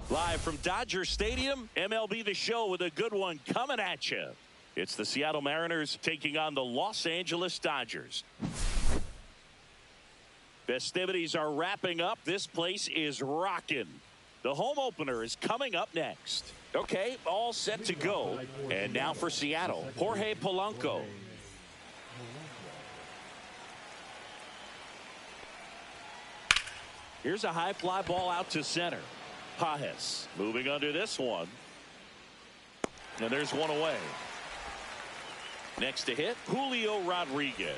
Live from Dodger Stadium, MLB The Show with a good one coming at you. It's the Seattle Mariners taking on the Los Angeles Dodgers. Festivities are wrapping up. This place is rocking. The home opener is coming up next. Okay, all set to go. And now for Seattle, Jorge Polanco. Here's a high fly ball out to center. Pajes moving under this one. And there's one away. Next to hit, Julio Rodriguez.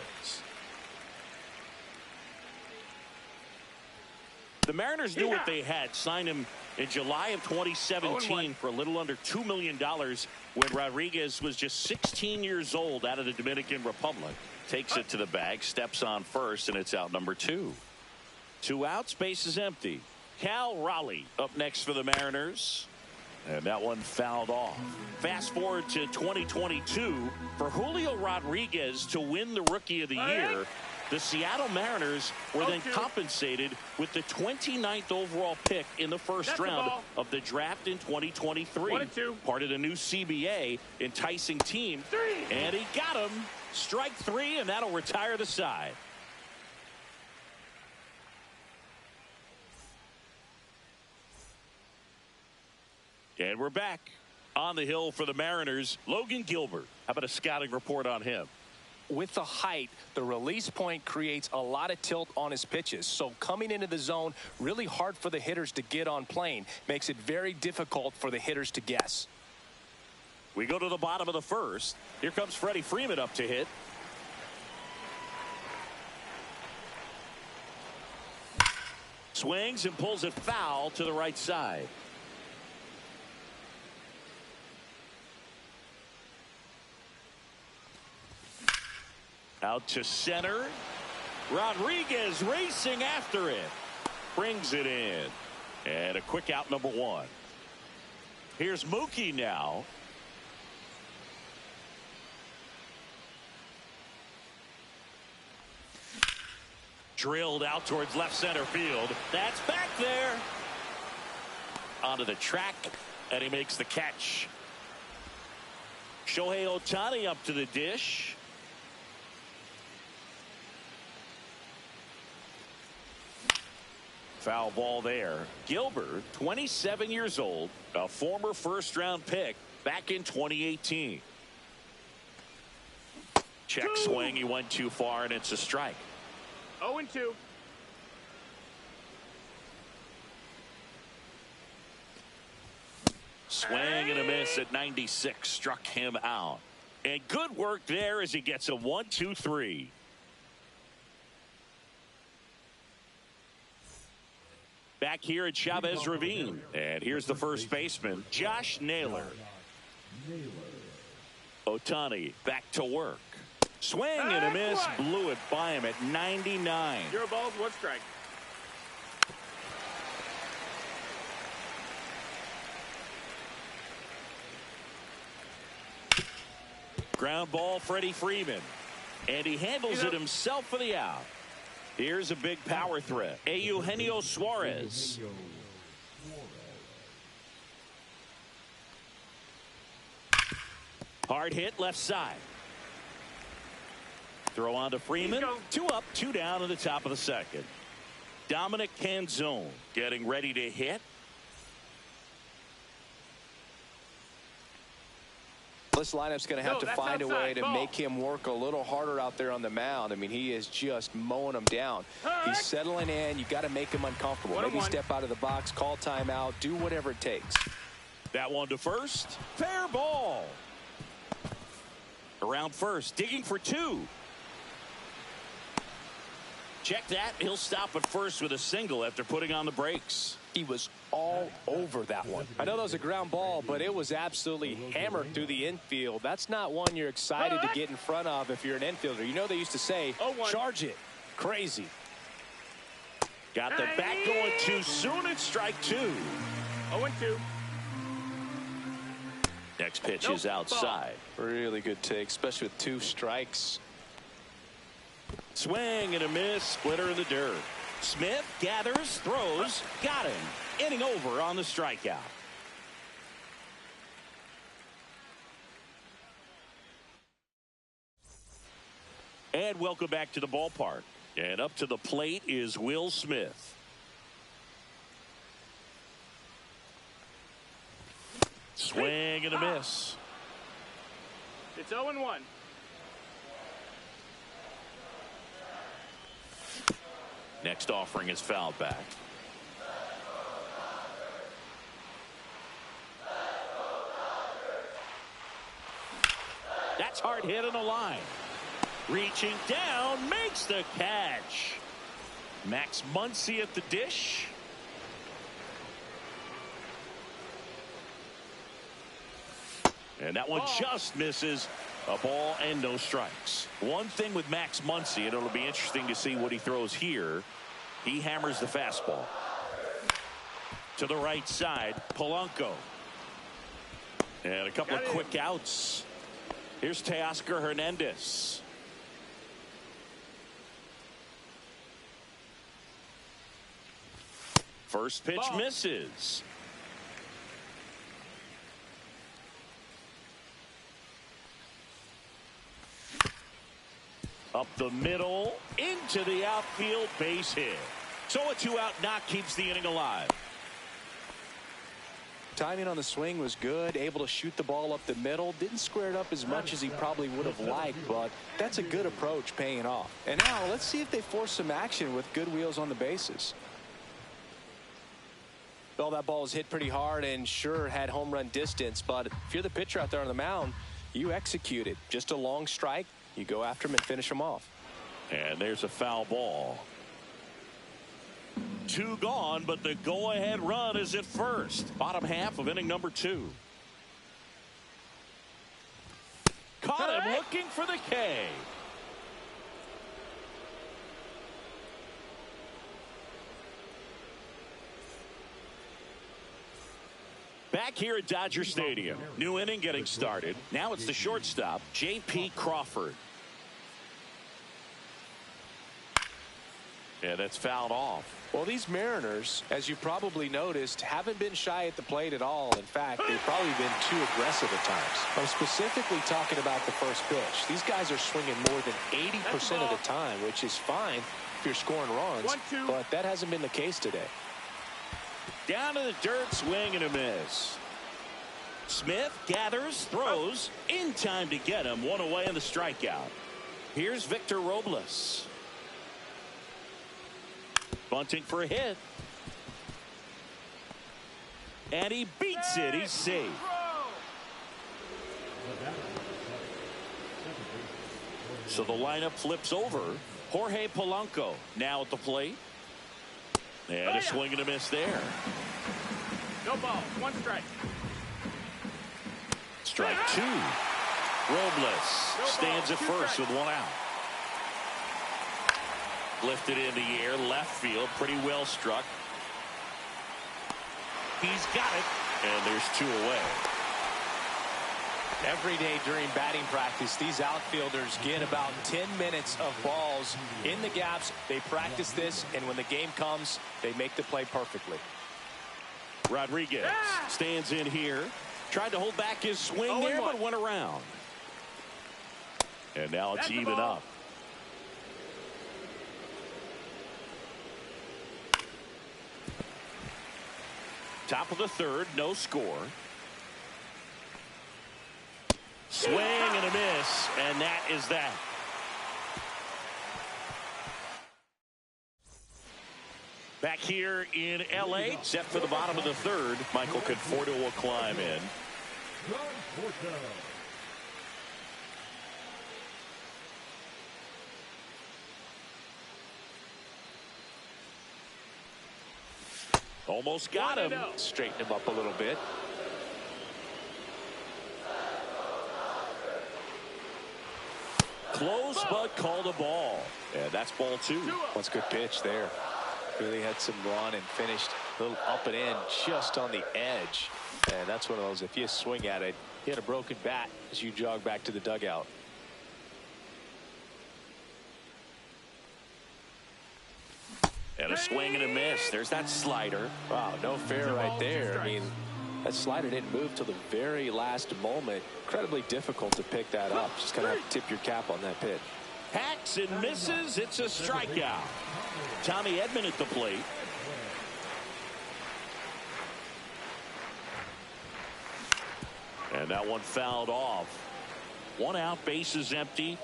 The Mariners knew what they had. Signed him in July of 2017 for a little under $2 million when Rodriguez was just 16 years old out of the Dominican Republic. Takes it to the bag, steps on first, and it's out number 2. 2 outs, base is empty. Cal Raleigh up next for the Mariners. And that one fouled off. Fast forward to 2022. For Julio Rodriguez to win the Rookie of the Year, the Seattle Mariners were then compensated with the 29th overall pick in the first round of the draft in 2023. Part of the new CBA, enticing team. And he got him. Strike 3, and that'll retire the side. And we're back on the hill for the Mariners. Logan Gilbert. How about a scouting report on him? With the height, the release point creates a lot of tilt on his pitches. So coming into the zone, really hard for the hitters to get on plane. Makes it very difficult for the hitters to guess. We go to the bottom of the first. Here comes Freddie Freeman up to hit. Swings and pulls it foul to the right side. Out to center. Rodriguez racing after it. Brings it in. And a quick out, number 1. Here's Mookie now. Drilled out towards left center field. That's back there. Onto the track. And he makes the catch. Shohei Ohtani up to the dish. Foul ball there. Gilbert, 27 years old, a former first-round pick back in 2018. Check swing. He went too far, and it's a strike. 0-2. Swing and a miss at 96. Struck him out. And good work there as he gets a 1-2-3. Back here at Chavez Ravine. And here's the first baseman, Josh Naylor. Ohtani back to work. Swing and a miss. Blew it by him at 99. 0 balls, 1 strike. Ground ball, Freddie Freeman. And he handles it himself for the out. Here's a big power threat. Eugenio Suarez. Hard hit left side. Throw on to Freeman. 2 up, 2 down in the top of the second. Dominic Canzone getting ready to hit. this lineup's going to have to find a way to ball. make him work a little harder out there on the mound. I mean, he is just mowing them down. He's settling in. You got to make him uncomfortable. Maybe step out of the box, call timeout, do whatever it takes. That one to first. Fair ball. Around first, digging for two. Check that. He'll stop at first with a single after putting on the brakes. He was all over that one. I know that was a ground ball, but it was absolutely hammered through the infield. That's not one you're excited to get in front of if you're an infielder. You know they used to say, charge it. Crazy. Got the bat going too soon. It's strike two. 0-2. Next pitch is outside. Really good take, especially with 2 strikes. Swing and a miss. Splitter in the dirt. Smith gathers, throws, got him. Inning over on the strikeout. And welcome back to the ballpark. And up to the plate is Will Smith. Swing and a miss. It's 0-1. Next offering is fouled back. That's hard hit on the line. Reaching down, makes the catch. Max Muncy at the dish. And that one just misses. A ball and no strikes. One thing with Max Muncy, and it'll be interesting to see what he throws here. He hammers the fastball. To the right side, Polanco. And a couple of quick outs. Here's Teoscar Hernandez. First pitch misses. Up the middle, into the outfield, base hit. So a 2-out knock keeps the inning alive. Timing on the swing was good, able to shoot the ball up the middle. Didn't square it up as much as he probably would have liked, but that's a good approach paying off. And now let's see if they force some action with good wheels on the bases. Well, that ball was hit pretty hard and sure had home run distance, but if you're the pitcher out there on the mound, you execute it. Just a long strike. You go after him and finish him off. And there's a foul ball. 2 gone, but the go-ahead run is at first. Bottom half of inning number 2. Caught him looking for the K. Back here at Dodger Stadium. New inning getting started. Now it's the shortstop, J.P. Crawford. Yeah, that's fouled off. Well, these Mariners, as you probably noticed, haven't been shy at the plate at all. In fact, they've probably been too aggressive at times. I'm specifically talking about the first pitch. These guys are swinging more than 80% of the time, which is fine if you're scoring runs, but that hasn't been the case today. Down to the dirt, swing and a miss. Smith gathers, throws, in time to get him. One away in the strikeout. Here's Victor Robles. Bunting for a hit. And he beats it. He's safe. So the lineup flips over. Jorge Polanco now at the plate. And a swing and a miss there. No ball. 1 strike. Strike 2. Robles stands at first with 1 out. Lifted in the air, left field, pretty well struck. He's got it, and there's 2 away. Every day during batting practice, these outfielders get about 10 minutes of balls in the gaps. They practice this, and when the game comes, they make the play perfectly. Rodriguez stands in here. Tried to hold back his swing there, but went around. And now it's even up. Top of the 3rd, no score. Swing and a miss, and that is that. Back here in L.A., set for the bottom of the third. Michael Conforto will climb in. Almost got him. Straighten him up a little bit. Close, but called a ball. And that's ball 2. That's a good pitch there. Really had some run and finished a little up and in just on the edge. And that's one of those, if you swing at it, you had a broken bat as you jog back to the dugout. And a swing and a miss. There's that slider. Wow, no fair right there. I mean, that slider didn't move till the very last moment. Incredibly difficult to pick that up. Just kind of have to tip your cap on that pitch. Hacks and misses. It's a strikeout. Tommy Edman at the plate. And that one fouled off. 1 out, bases empty.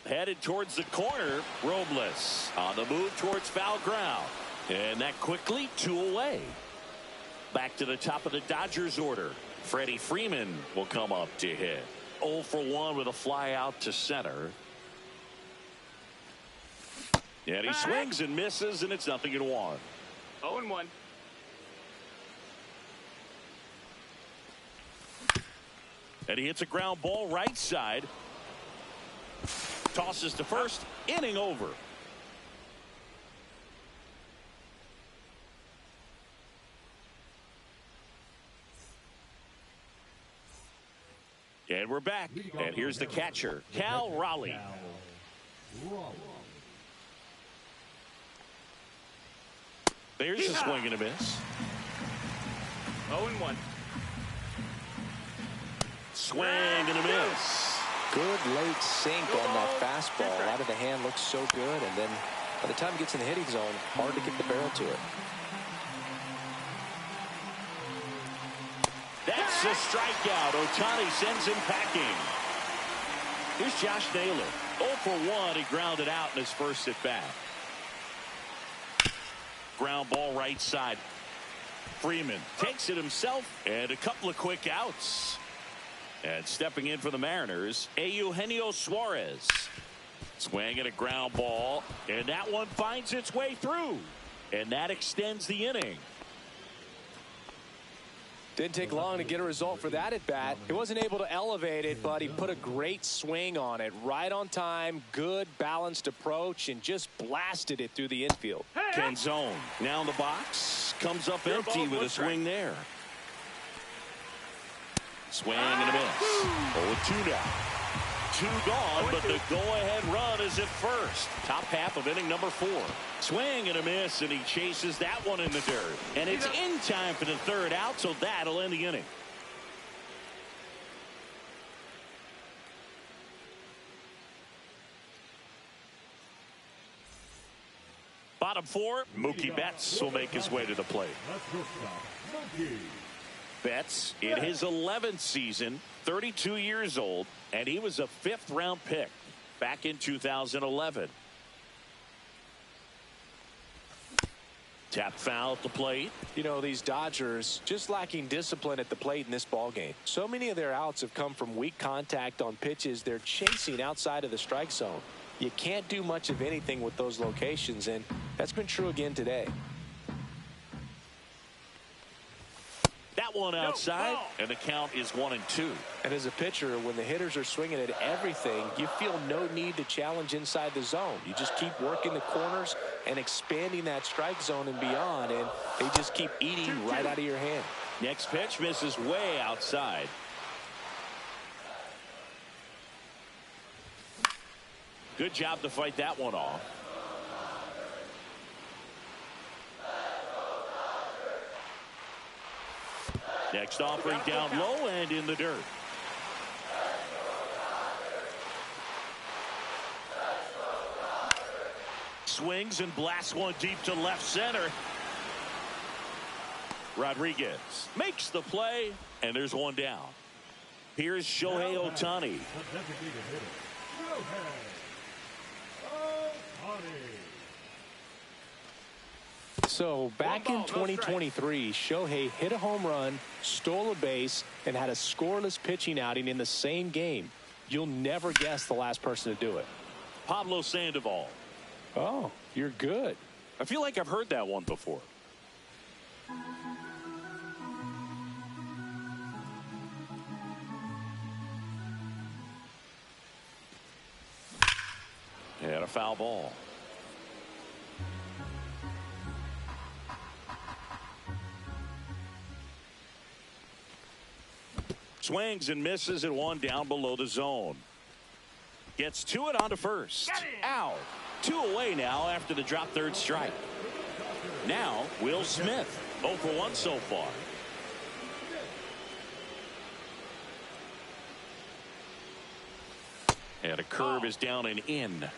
Headed towards the corner. Robles on the move towards foul ground. And that quickly 2 away. Back to the top of the Dodgers order. Freddie Freeman will come up to hit. 0 for 1 with a fly out to center. And he swings and misses, and it's 0-1. 0-1. And he hits a ground ball right side. Tosses to first. Inning over. And we're back. And here's the catcher, Cal Raleigh. There's a swing and a miss. 0-1. Swing and a miss. Good late sink on that fastball. Out of the hand looks so good, and then by the time it gets in the hitting zone, hard to get the barrel to it. That's a strikeout. Ohtani sends him packing. Here's Josh Naylor. 0 for 1. He grounded out in his first at bat. Ground ball right side. Freeman takes it himself, and a couple of quick outs. And stepping in for the Mariners, Eugenio Suarez. Swinging a ground ball, and that one finds its way through. And that extends the inning. Didn't take long to get a result for that at bat. He wasn't able to elevate it, but he put a great swing on it. Right on time, good balanced approach, and just blasted it through the infield. Canzone now in the box. Comes up empty with a swing there. Swing and a miss. 0-2 now. 2 gone, but the go-ahead run is at first. Top half of inning number 4. Swing and a miss, and he chases that one in the dirt. And it's in time for the third out, so that'll end the inning. Bottom 4, Mookie Betts will make his way to the plate. Betts in his 11th season, 32 years old, and he was a 5th-round pick back in 2011. Tap foul at the plate. You know, these Dodgers just lacking discipline at the plate in this ballgame. So many of their outs have come from weak contact on pitches they're chasing outside of the strike zone. You can't do much of anything with those locations, and that's been true again today. That one outside, and the count is 1-2. And as a pitcher, when the hitters are swinging at everything, you feel no need to challenge inside the zone. You just keep working the corners and expanding that strike zone and beyond, and they just keep eating right out of your hand. Next pitch misses way outside. Good job to fight that one off. Next offering down low and in the dirt. Swings and blasts one deep to left center. Rodriguez makes the play, and there's one down. Here's Shohei Ohtani. So back in 2023, Shohei hit a home run, stole a base, and had a scoreless pitching outing in the same game. You'll never guess the last person to do it. Pablo Sandoval. Oh, you're good. I feel like I've heard that one before. And a foul ball. Swings and misses at one down below the zone. Gets to it onto first. Out. 2 away now after the drop third strike. Now Will Smith. 0 for 1 so far. And a curve is down and in.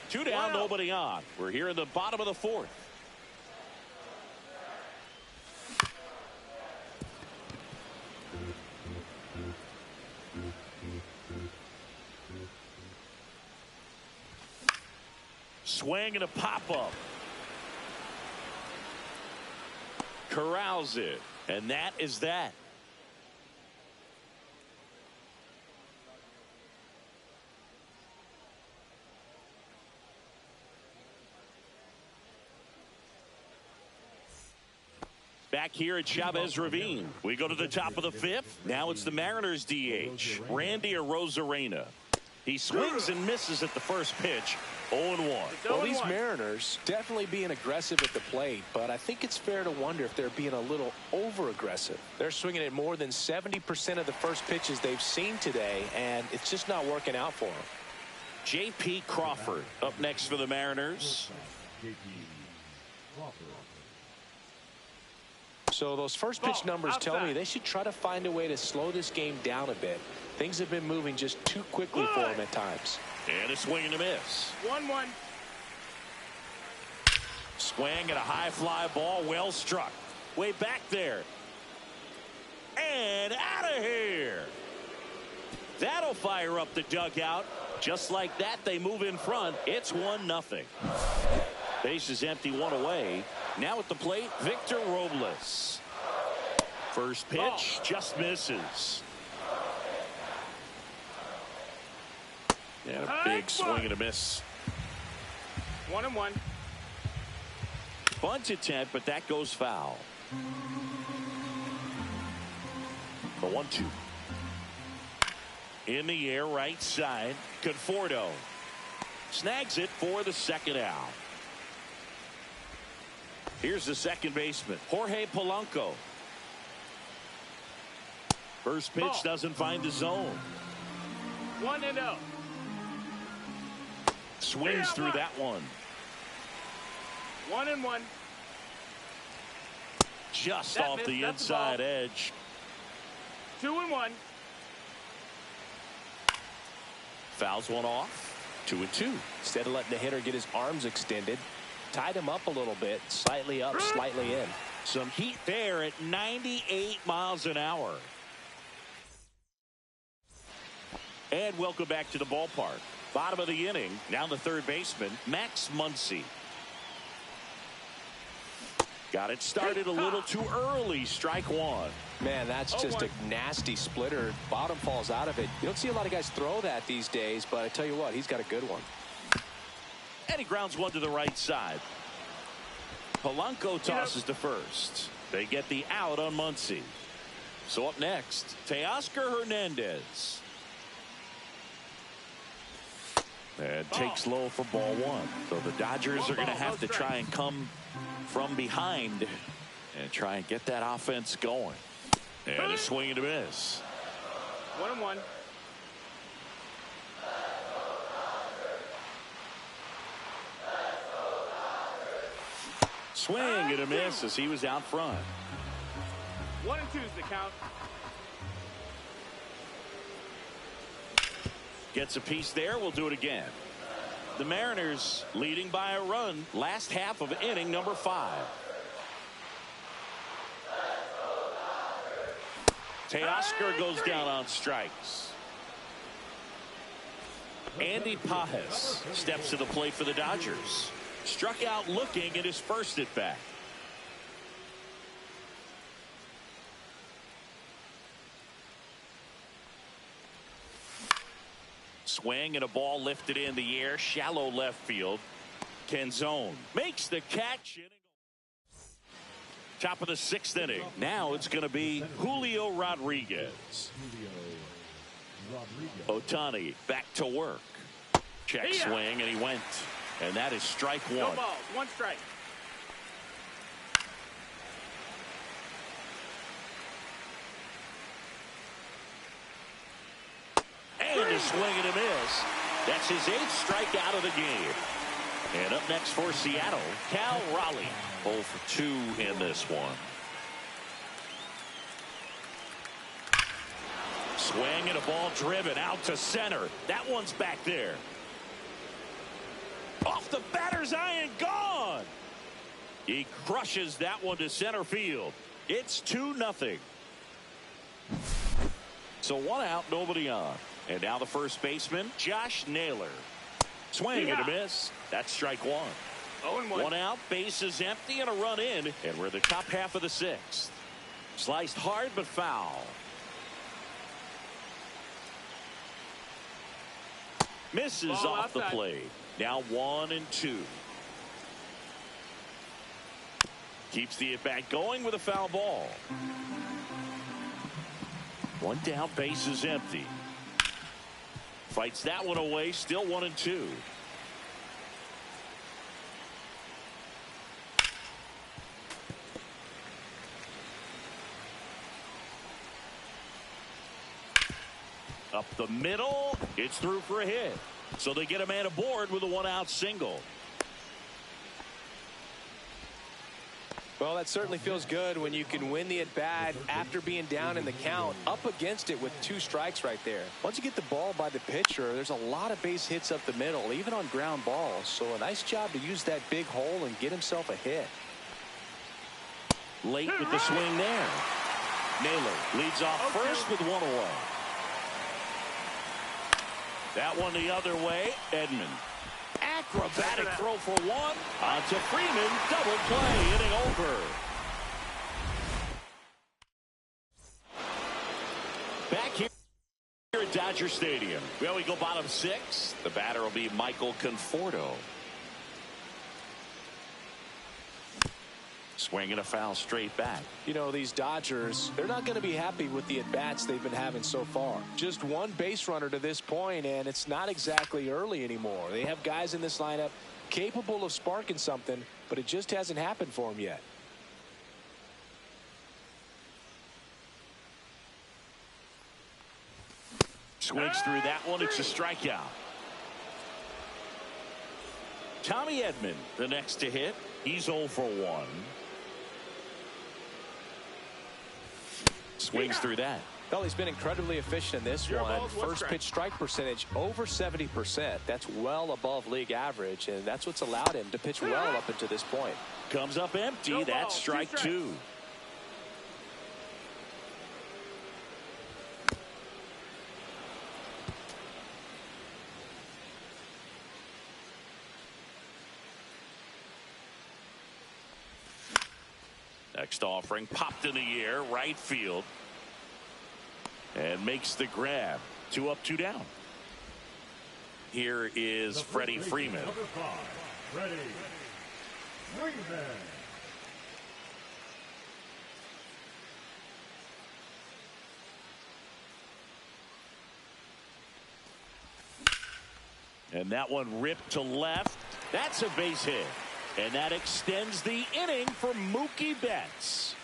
2 down, nobody on. We're here in the bottom of the 4th. Swing and a pop-up. Corrals it. And that is that. Back here at Chavez Ravine. We go to the top of the 5th. Now it's the Mariners DH, Randy Arozarena. He swings and misses at the first pitch. 0-1. Well, these Mariners definitely being aggressive at the plate, but I think it's fair to wonder if they're being a little over-aggressive. They're swinging at more than 70% of the first pitches they've seen today, and it's just not working out for them. J.P. Crawford up next for the Mariners. So those first pitch numbers tell me they should try to find a way to slow this game down a bit. Things have been moving just too quickly for them at times. And a swing and a miss. 1-1. Swing and a high fly ball, well struck. Way back there. And out of here. That'll fire up the dugout. Just like that, they move in front. It's 1-0. Base is empty, 1 away. Now at the plate, Victor Robles. First pitch just misses. And a big swing and a miss. 1-1. Bunt attempt, but that goes foul. The 1-2. In the air, right side. Conforto snags it for the second out. Here's the second baseman, Jorge Polanco. First pitch doesn't find the zone. 1-0. Swings through that one. 1-1. Just off the inside edge. 2-1. Fouls one off. 2-2. Instead of letting the hitter get his arms extended, tied him up a little bit, slightly up, slightly in. Some heat there at 98 miles an hour. And welcome back to the ballpark. Bottom of the inning. Now the third baseman, Max Muncy. Got it started a little too early. Strike one. Man, that's just a nasty splitter. Bottom falls out of it. You don't see a lot of guys throw that these days, but I tell you what, he's got a good one. And he grounds one to the right side. Polanco tosses to first. They get the out on Muncy. So up next, Teoscar Hernandez. And takes low for ball one. So the Dodgers are going to have to try and come from behind and try and get that offense going. And a swing and a miss. 1-1. Swing and a miss as he was out front. 1-2 is the count. Gets a piece there. We'll do it again. The Mariners leading by a run. Last half of inning number 5. Teoscar goes down on strikes. Andy Pajes steps to the plate for the Dodgers. Struck out looking at his first at bat. Swing and a ball lifted in the air, shallow left field. Canzone makes the catch. Top of the 6th inning. Now it's going to be Julio Rodriguez. Ohtani back to work. Check swing, and he went. And that is strike one. No balls, 1 strike. And a swing and a miss. That's his 8th strikeout of the game. And up next for Seattle, Cal Raleigh. 0 for 2 in this one. Swing and a ball driven out to center. That one's back there. Off the batter's eye and gone. He crushes that one to center field. It's 2-0. So 1 out, nobody on. And now the first baseman, Josh Naylor. Swing and a miss. That's strike 1. 0-1. 1 out, base is empty, and a run in. And we're the top half of the 6th. Sliced hard but foul. Misses Ball off the outside. plate. Now 1-2. Keeps the at-bat going with a foul ball. 1 down, base is empty. Fights that one away, still 1-2. Up the middle, it's through for a hit. So they get a man aboard with a 1-out single. Well, that certainly feels good when you can win the at-bat after being down in the count, up against it with 2 strikes right there. Once you get the ball by the pitcher, there's a lot of base hits up the middle, even on ground balls. So a nice job to use that big hole and get himself a hit. Late with the swing there. Naylor leads off first with 1 away. That one the other way. Edman. Acrobatic throw for 1. On to Freeman. Double play. Inning over. Back here at Dodger Stadium. Well, we go bottom 6. The batter will be Michael Conforto. Swing and a foul straight back. You know, these Dodgers, they're not going to be happy with the at-bats they've been having so far. Just 1 base runner to this point, and it's not exactly early anymore. They have guys in this lineup capable of sparking something, but it just hasn't happened for them yet. Swings through that one. It's a strikeout. Tommy Edman, the next to hit. He's 0 for 1. Swings through that. Well, he's been incredibly efficient in this one. First pitch strike percentage over 70%. That's well above league average, and that's what's allowed him to pitch well up until this point. Comes up empty. That's strike 2. Next offering popped in the air, right field, and makes the grab. 2 up, 2 down. Here is Freddie Freeman. Number 5, Freddie Freeman. And that one ripped to left. That's a base hit. And that extends the inning for Mookie Betts.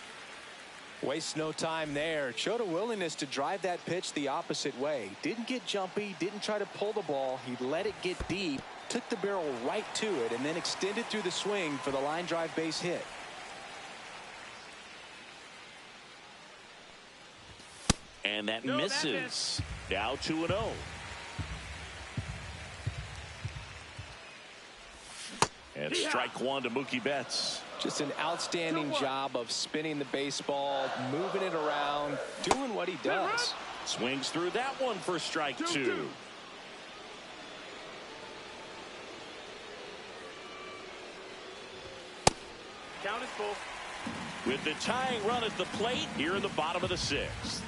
Wastes no time there. Showed a willingness to drive that pitch the opposite way. Didn't get jumpy, didn't try to pull the ball. He let it get deep, took the barrel right to it, and then extended through the swing for the line drive base hit. And that misses. Now 2-0. And strike one to Mookie Betts. Just an outstanding job of spinning the baseball, moving it around, doing what he does. Swings through that one for strike two. Count is full. With the tying run at the plate here in the bottom of the sixth.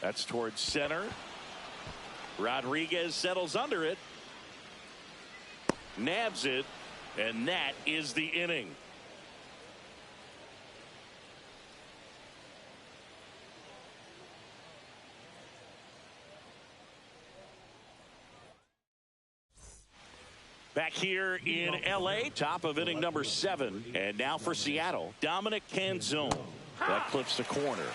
That's towards center. Rodriguez settles under it. Nabs it. And that is the inning. Back here in L.A., top of inning number 7. And now for Seattle, Dominic Canzone. That clips the corner.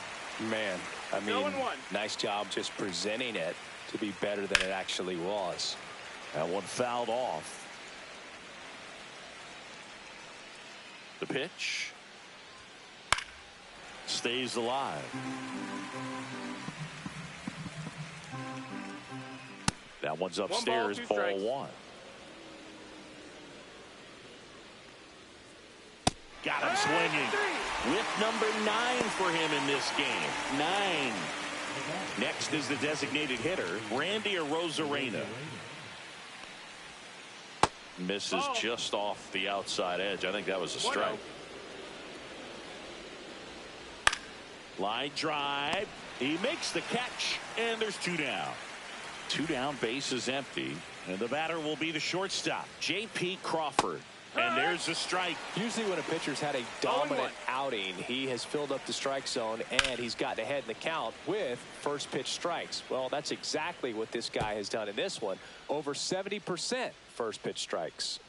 Man, I mean, nice job just presenting it to be better than it actually was. That one fouled off. The pitch. Stays alive. That one's upstairs, ball 1. Got him swinging with number 9 for him in this game. 9. Next is the designated hitter, Randy Arozarena. Misses just off the outside edge. I think that was a strike. Line drive. He makes the catch, and there's 2 down. 2 down, base is empty, and the batter will be the shortstop, J.P. Crawford. And there's a strike. Usually when a pitcher's had a dominant outing, he has filled up the strike zone and he's gotten ahead in the count with first pitch strikes. Well, that's exactly what this guy has done in this one. Over 70% first pitch strikes.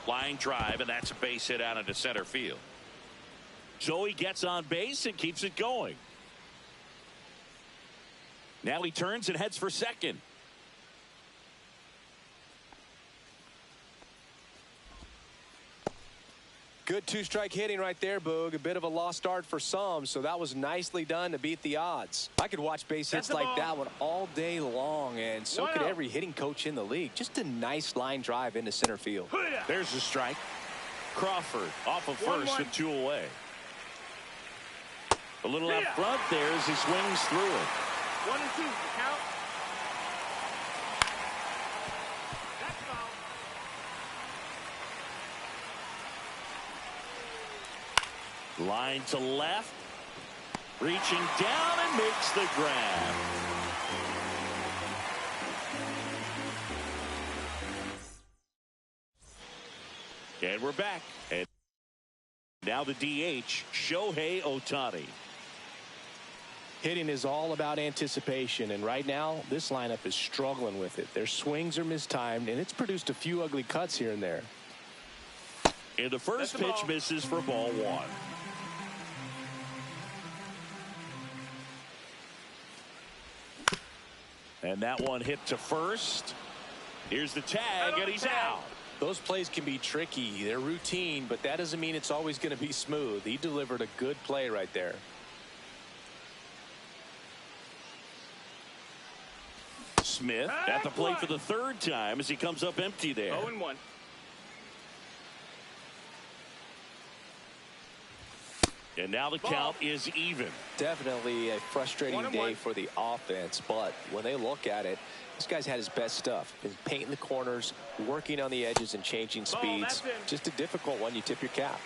Line drive, and that's a base hit out into center field. So he gets on base and keeps it going. Now he turns and heads for second. Good 2-strike hitting right there, Boog. A bit of a lost start for some, so that was nicely done to beat the odds. I could watch base hits like that one all day long, and so could every hitting coach in the league. Just a nice line drive into center field. There's a strike. Crawford off of first with 2 away. A little up front there as he swings through it. 1 and 2, the count. That's foul. Line to left. Reaching down and makes the grab. And we're back. And now the DH, Shohei Ohtani. Hitting is all about anticipation, and right now this lineup is struggling with it. Their swings are mistimed, and it's produced a few ugly cuts here and there. And the first pitch misses for ball 1. And that one hit to first. Here's the tag, and he's out. Those plays can be tricky. They're routine, but that doesn't mean it's always going to be smooth. He delivered a good play right there. Smith at the plate for the 3rd time as he comes up empty there. 0-1. And now the count is even. Definitely a frustrating day for the offense, but when they look at it, this guy's had his best stuff. Been painting the corners, working on the edges, and changing speeds. Just a difficult one. You tip your cap.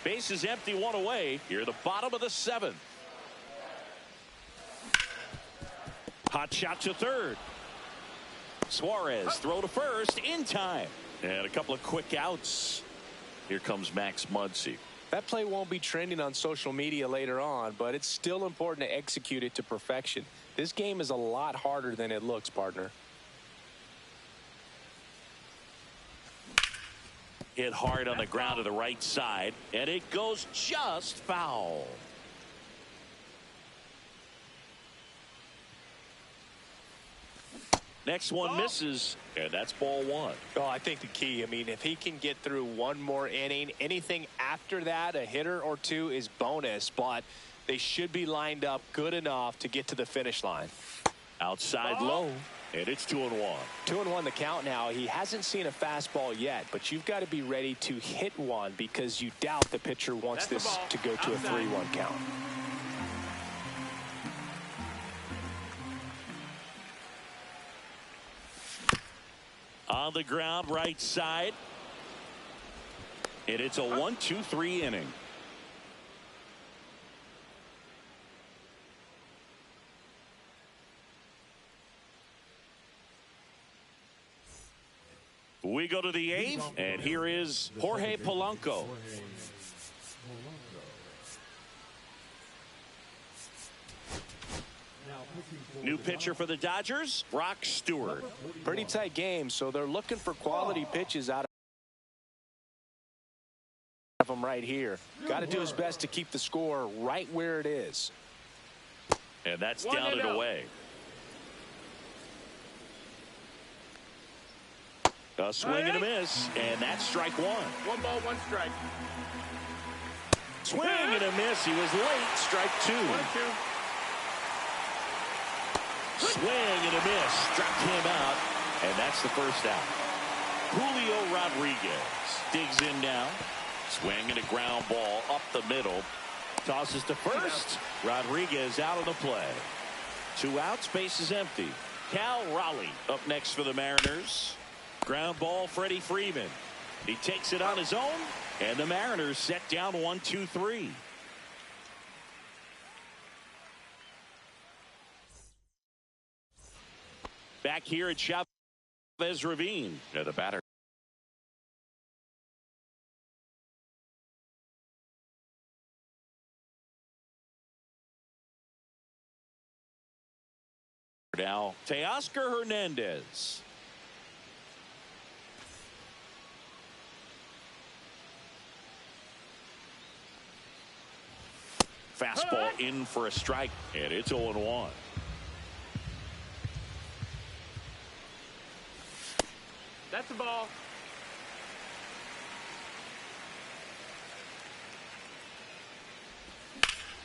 Base is empty, 1 away. Here at the bottom of the 7th. Hot shot to third. Suarez throw to first in time. And a couple of quick outs. Here comes Max Muncy. That play won't be trending on social media later on, but it's still important to execute it to perfection. This game is a lot harder than it looks, partner. Hit hard on the ground to the right side, and it goes just foul. Next one misses, and that's ball 1. Oh, I think the key, I mean, if he can get through one more inning, anything after that, a hitter or 2 is bonus, but they should be lined up good enough to get to the finish line. Outside low, and it's 2-1. 2-1 the count now. He hasn't seen a fastball yet, but you've got to be ready to hit one because you doubt the pitcher wants this to go to a 3-1 count. On the ground, right side. And it's a 1-2-3 inning. We go to the 8th, and here is Jorge Polanco. New pitcher for the Dodgers, Brock Stewart. Pretty tight game, so they're looking for quality pitches out of him right here. Got to do his best to keep the score right where it is. And that's down and away. A swing and a miss, and that's strike one. 1 ball, 1 strike. Swing and a miss. He was late. Strike 2. 1-2. Swing and a miss. Struck him out, and that's the first out. Julio Rodriguez digs in now. Swing and a ground ball up the middle. Tosses to first. Rodriguez out of the play. 2 outs. Base is empty. Cal Raleigh up next for the Mariners. Ground ball, Freddie Freeman. He takes it on his own, and the Mariners set down 1-2-3. Back here at Chavez Ravine. The batter. Now, Teoscar Hernandez. Fastball in for a strike, and it's 0-1. That's the ball.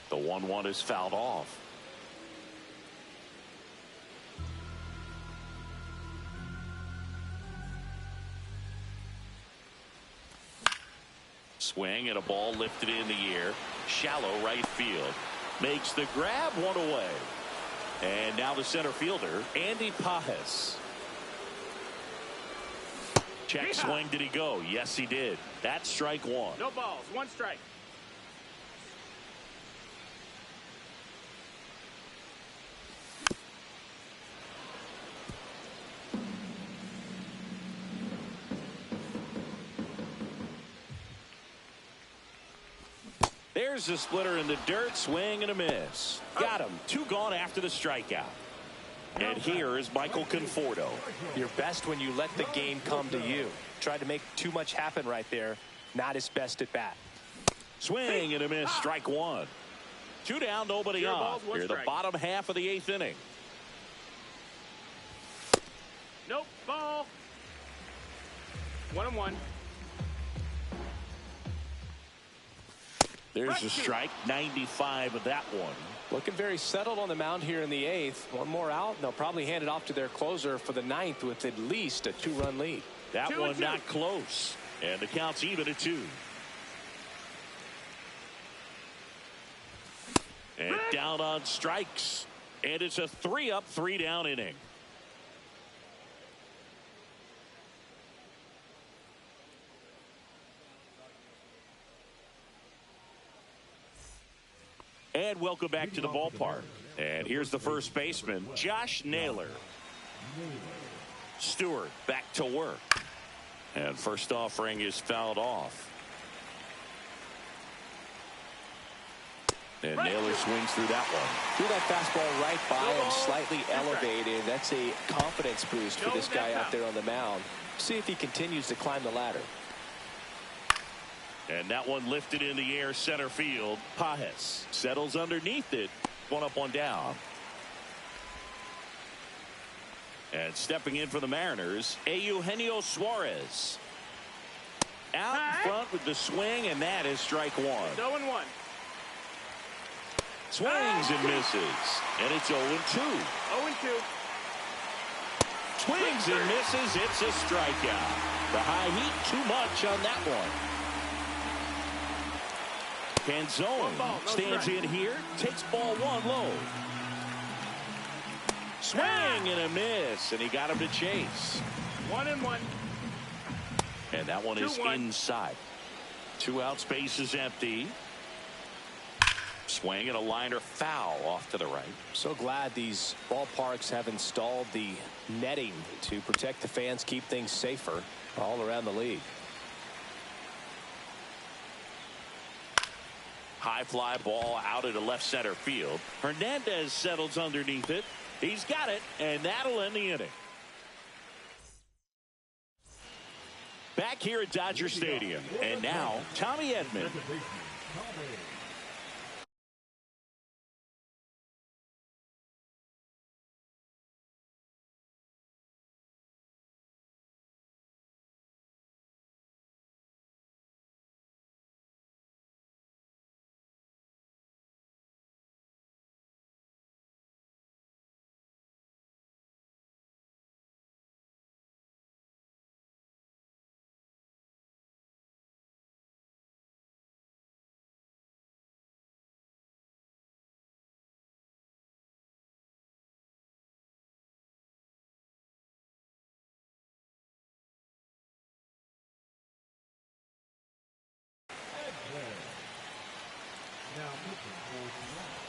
The 1-1 is fouled off. Swing and a ball lifted in the air. Shallow right field. Makes the grab, 1 away. And now the center fielder, Andy Pajes. Check swing. Did he go? Yes, he did. That's strike 1. No balls, 1 strike. There's the splitter in the dirt. Swing and a miss. Got him. 2 gone after the strikeout. And here is Michael Conforto. You're best when you let the game come to you. Tried to make too much happen right there. Not his best at bat. Swing and a miss. Strike 1. 2 down, nobody on. Balls, 1 Here the strike. bottom half of the 8th inning. Nope, ball. 1-1. There's a strike. 95 of that one. Looking very settled on the mound here in the 8th. 1 more out, and they'll probably hand it off to their closer for the 9th with at least a 2-run lead. That 2-2. one not close. And the count's even at 2. And down on strikes. And it's a 3-up, 3-down inning. And welcome back to the ballpark. And here's the first baseman, Josh Naylor. Stewart back to work. And first offering is fouled off. And Naylor swings through that one. Threw that fastball right by him, slightly elevated. That's a confidence boost for this guy out there on the mound. See if he continues to climb the ladder. And that one lifted in the air, center field. Pajes settles underneath it. 1 up, 1 down. And stepping in for the Mariners, Eugenio Suarez. Out in front with the swing, and that is strike 1. 0-1. Swings and misses. And it's 0-2. 0-2. Swings and misses. It's a strikeout. The high heat too much on that one. Canzone stands in here. Takes ball one low. Swing and a miss. And he got him to chase. 1-1. And that one is 2-1. inside. 2 out, space is empty. Swing and a liner foul off to the right. So glad these ballparks have installed the netting to protect the fans, keep things safer all around the league. High fly ball out into left center field. Hernandez settles underneath it. He's got it, and that'll end the inning. Back here at Dodger Stadium, and now Tommy Edman. Now pitching for tonight,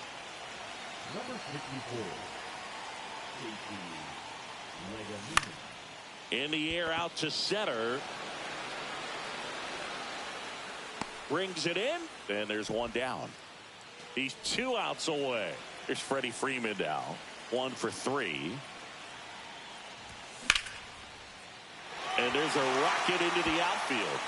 number 54, Legamina. In the air out to center. Brings it in, and there's one down. He's 2 outs away. There's Freddie Freeman now. 1 for 3. And there's a rocket into the outfield.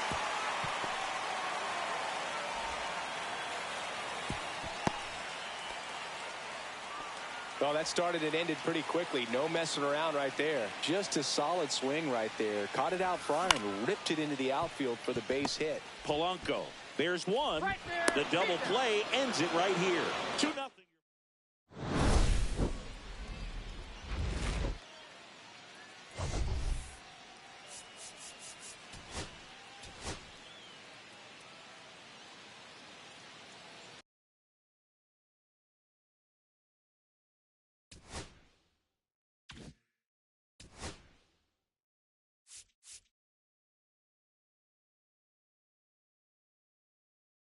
Well, that started and ended pretty quickly. No messing around right there. Just a solid swing right there. Caught it out front and ripped it into the outfield for the base hit. Polanco. There's one. Right there. The double play ends it right here. 2-0.